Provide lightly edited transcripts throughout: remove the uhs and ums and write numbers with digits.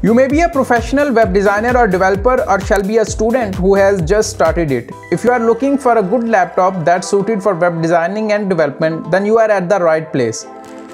You may be a professional web designer or developer, or shall be a student who has just started it. If you are looking for a good laptop that's suited for web designing and development, then you are at the right place.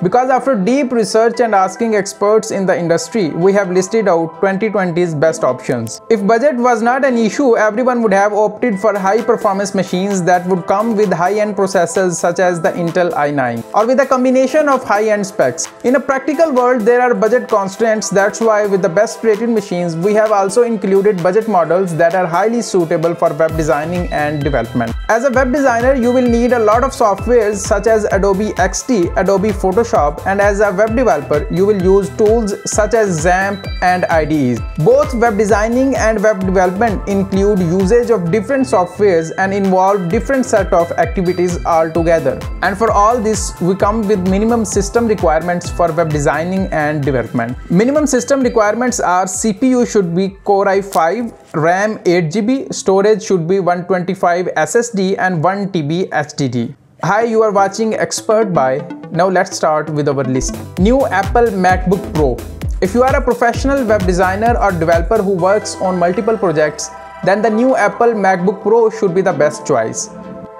Because after deep research and asking experts in the industry, we have listed out 2020's best options. If budget was not an issue, everyone would have opted for high-performance machines that would come with high-end processors such as the Intel i9, or with a combination of high-end specs. In a practical world, there are budget constraints. That's why with the best-rated machines, we have also included budget models that are highly suitable for web designing and development. As a web designer, you will need a lot of softwares such as Adobe XD, Adobe Photoshop, and as a web developer, you will use tools such as XAMPP and IDEs. Both web designing and web development include usage of different softwares and involve different set of activities altogether. And for all this, we come with minimum system requirements for web designing and development. Minimum system requirements are: CPU should be Core i5, RAM 8GB, storage should be 125 SSD and 1 TB HDD. Hi, you are watching Expert Buy. Now let's start with our list. New Apple MacBook Pro. If you are a professional web designer or developer who works on multiple projects, then the new Apple MacBook Pro should be the best choice,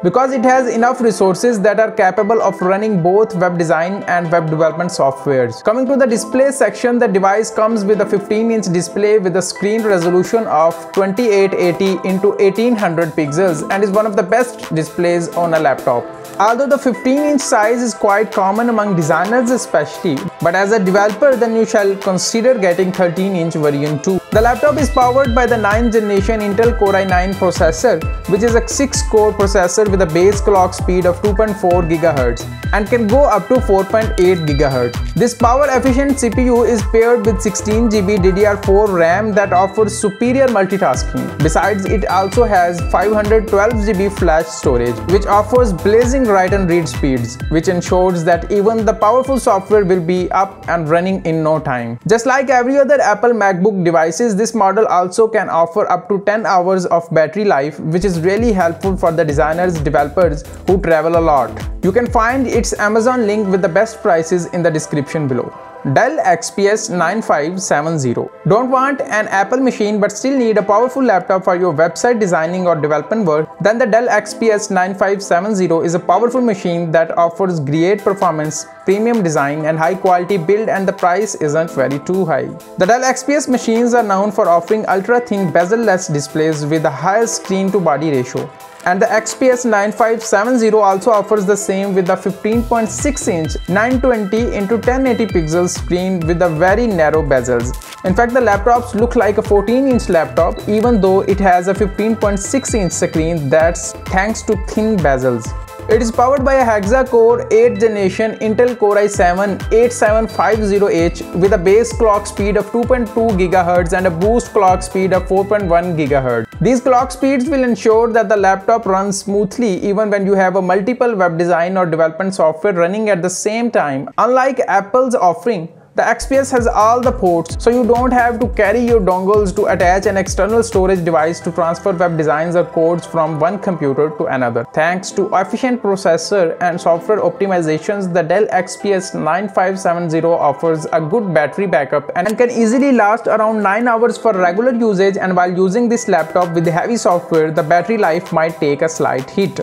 because it has enough resources that are capable of running both web design and web development softwares. Coming to the display section, the device comes with a 15-inch display with a screen resolution of 2880 into 1800 pixels and is one of the best displays on a laptop. Although the 15-inch size is quite common among designers especially, but as a developer then you shall consider getting 13-inch variant too. The laptop is powered by the 9th generation Intel Core i9 processor, which is a 6-core processor with a base clock speed of 2.4 GHz and can go up to 4.8 GHz. This power-efficient CPU is paired with 16 GB DDR4 RAM that offers superior multitasking. Besides, it also has 512 GB flash storage, which offers blazing write and read speeds, which ensures that even the powerful software will be up and running in no time. Just like every other Apple MacBook devices, this model also can offer up to 10 hours of battery life, which is really helpful for the designers, developers who travel a lot. You can find its Amazon link with the best prices in the description below. Dell XPS 9570. Don't want an Apple machine but still need a powerful laptop for your website designing or development work? Then the Dell XPS 9570 is a powerful machine that offers great performance, premium design and high quality build, and the price isn't very too high. The Dell XPS machines are known for offering ultra-thin bezel-less displays with a higher screen-to-body ratio. And the XPS 9570 also offers the same with a 15.6-inch 920 into 1080 pixel screen with a very narrow bezels. In fact, the laptops look like a 14-inch laptop even though it has a 15.6-inch screen, that's thanks to thin bezels. It is powered by a hexa-core 8th generation Intel Core i7 8750H with a base clock speed of 2.2 GHz and a boost clock speed of 4.1 GHz. These clock speeds will ensure that the laptop runs smoothly even when you have a multiple web design or development software running at the same time. Unlike Apple's offering, the XPS has all the ports, so you don't have to carry your dongles to attach an external storage device to transfer web designs or codes from one computer to another. Thanks to efficient processor and software optimizations, the Dell XPS 9570 offers a good battery backup and can easily last around 9 hours for regular usage, and while using this laptop with heavy software, the battery life might take a slight hit.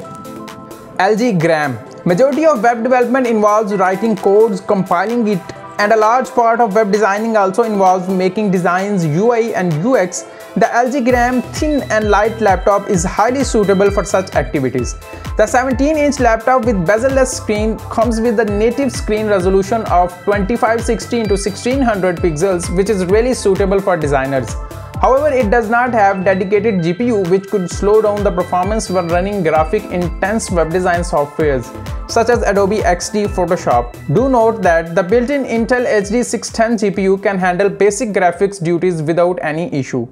LG Gram. Majority of web development involves writing codes, compiling it, and a large part of web designing also involves making designs, UI and UX. The LG Gram thin and light laptop is highly suitable for such activities. The 17-inch laptop with bezel-less screen comes with a native screen resolution of 2560 into 1600 pixels, which is really suitable for designers. However, it does not have dedicated GPU, which could slow down the performance when running graphic-intense web design softwares such as Adobe XD, Photoshop. Do note that the built-in Intel HD 610 GPU can handle basic graphics duties without any issue.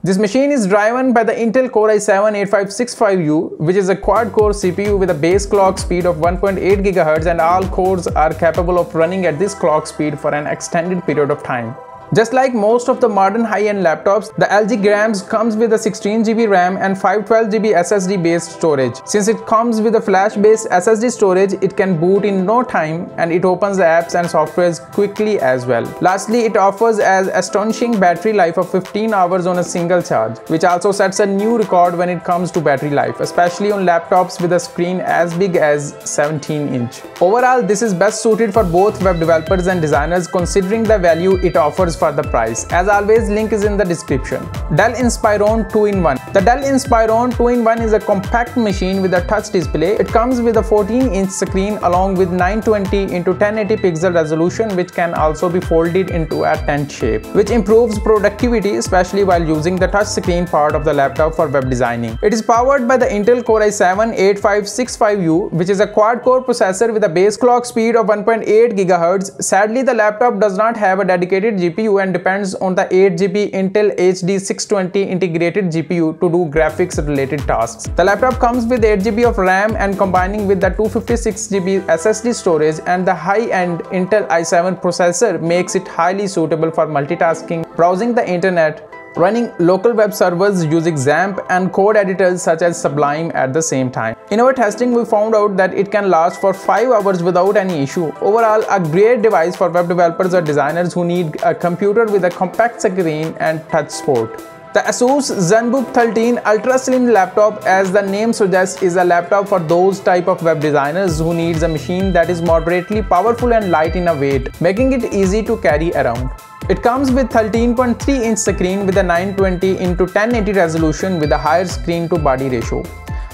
This machine is driven by the Intel Core i7 8565U, which is a quad-core CPU with a base clock speed of 1.8 GHz, and all cores are capable of running at this clock speed for an extended period of time. Just like most of the modern high-end laptops, the LG Grams comes with a 16GB RAM and 512GB SSD based storage. Since it comes with a flash-based SSD storage, it can boot in no time and it opens the apps and softwares quickly as well. Lastly, it offers an astonishing battery life of 15 hours on a single charge, which also sets a new record when it comes to battery life, especially on laptops with a screen as big as 17-inch. Overall, this is best suited for both web developers and designers considering the value it offers for the price. As always, link is in the description. Dell Inspiron 2-in-1. The Dell Inspiron 2-in-1 is a compact machine with a touch display. It comes with a 14-inch screen along with 920 x 1080 pixel resolution, which can also be folded into a tent shape, which improves productivity, especially while using the touch screen part of the laptop for web designing. It is powered by the Intel Core i7-8565U, which is a quad-core processor with a base clock speed of 1.8 GHz. Sadly, the laptop does not have a dedicated GPU and depends on the 8GB Intel HD 620 integrated GPU to do graphics related tasks. The laptop comes with 8GB of RAM, and combining with the 256GB SSD storage and the high-end Intel i7 processor makes it highly suitable for multitasking, browsing the internet, running local web servers using XAMPP and code editors such as Sublime at the same time. In our testing, we found out that it can last for 5 hours without any issue. Overall, a great device for web developers or designers who need a computer with a compact screen and touch support. The Asus ZenBook 13 Ultra Slim laptop, as the name suggests, is a laptop for those type of web designers who needs a machine that is moderately powerful and light in a weight, making it easy to carry around. It comes with 13.3-inch screen with a 920 x 1080 resolution with a higher screen to body ratio.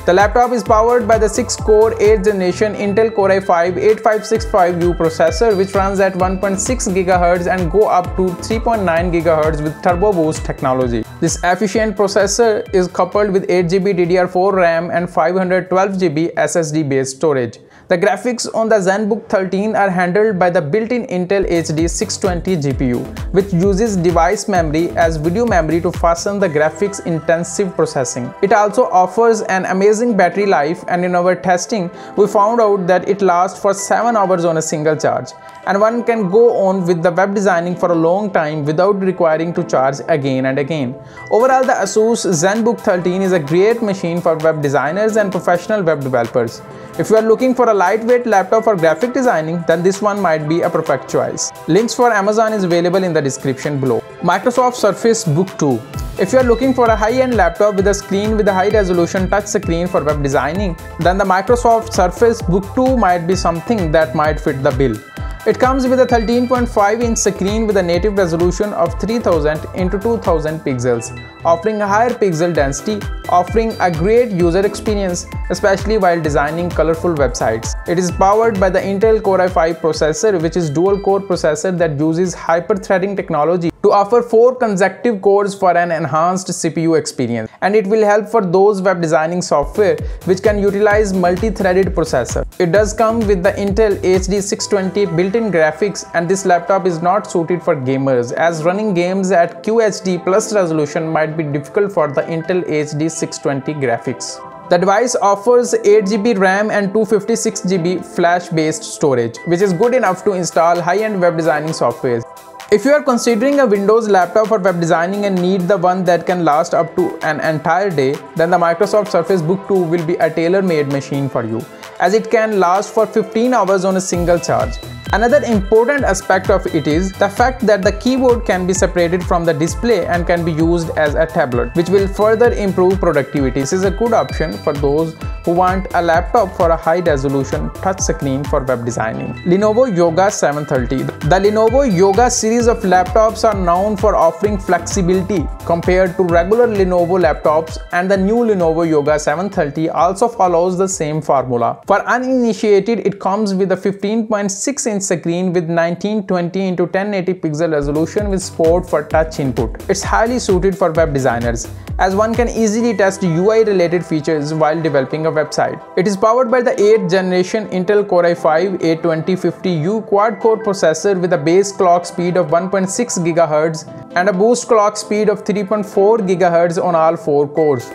The laptop is powered by the 6-core 8th generation Intel Core i5-8565U processor, which runs at 1.6 GHz and go up to 3.9 GHz with Turbo Boost technology. This efficient processor is coupled with 8GB DDR4 RAM and 512GB SSD based storage. The graphics on the ZenBook 13 are handled by the built-in Intel HD 620 GPU, which uses device memory as video memory to fasten the graphics intensive processing. It also offers an amazing battery life, and in our testing, we found out that it lasts for 7 hours on a single charge, and one can go on with the web designing for a long time without requiring to charge again and again. Overall, the Asus ZenBook 13 is a great machine for web designers and professional web developers. If you are looking for a lightweight laptop for graphic designing, then this one might be a perfect choice. Links for Amazon is available in the description below. Microsoft Surface Book 2. If you are looking for a high-end laptop with a screen with a high-resolution touch screen for web designing, then the Microsoft Surface Book 2 might be something that might fit the bill. It comes with a 13.5-inch screen with a native resolution of 3000 x 2000 pixels, offering a higher pixel density, offering a great user experience, especially while designing colorful websites. It is powered by the Intel Core i5 processor, which is dual-core processor that uses hyper-threading technology to offer 4 consecutive cores for an enhanced CPU experience, and it will help for those web designing software which can utilize multi-threaded processor. It does come with the Intel HD 620 built-in graphics, and this laptop is not suited for gamers, as running games at QHD plus resolution might be difficult for the Intel HD 620 graphics. The device offers 8GB RAM and 256GB flash-based storage, which is good enough to install high-end web designing software. If you are considering a Windows laptop for web designing and need the one that can last up to an entire day, then the Microsoft Surface Book 2 will be a tailor-made machine for you, as it can last for 15 hours on a single charge. Another important aspect of it is the fact that the keyboard can be separated from the display and can be used as a tablet, which will further improve productivity. This is a good option for those who want a laptop for a high-resolution touchscreen for web designing. Lenovo Yoga 730. The Lenovo Yoga series of laptops are known for offering flexibility compared to regular Lenovo laptops, and the new Lenovo Yoga 730 also follows the same formula. For uninitiated, it comes with a 15.6-inch screen with 1920 x 1080 pixel resolution with support for touch input. It's highly suited for web designers, as one can easily test UI related features while developing a website. It is powered by the 8th generation Intel Core i5-A2050U quad-core processor with a base clock speed of 1.6 GHz and a boost clock speed of 3.4 GHz on all 4 cores.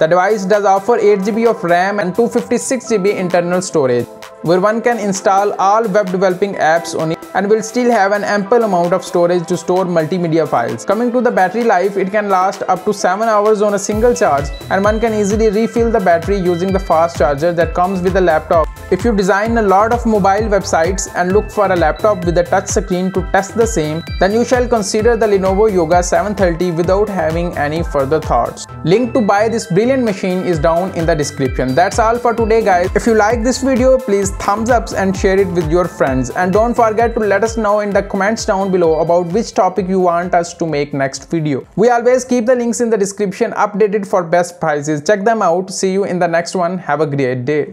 The device does offer 8GB of RAM and 256GB internal storage. where one can install all web developing apps on it and will still have an ample amount of storage to store multimedia files. Coming to the battery life, it can last up to 7 hours on a single charge, and one can easily refill the battery using the fast charger that comes with the laptop. If you design a lot of mobile websites and look for a laptop with a touch screen to test the same, then you shall consider the Lenovo Yoga 730 without having any further thoughts. Link to buy this brilliant machine is down in the description. That's all for today, guys. If you like this video, please thumbs up and share it with your friends, and don't forget to let us know in the comments down below about which topic you want us to make next video. We always keep the links in the description updated for best prices. Check them out. See you in the next one. Have a great day.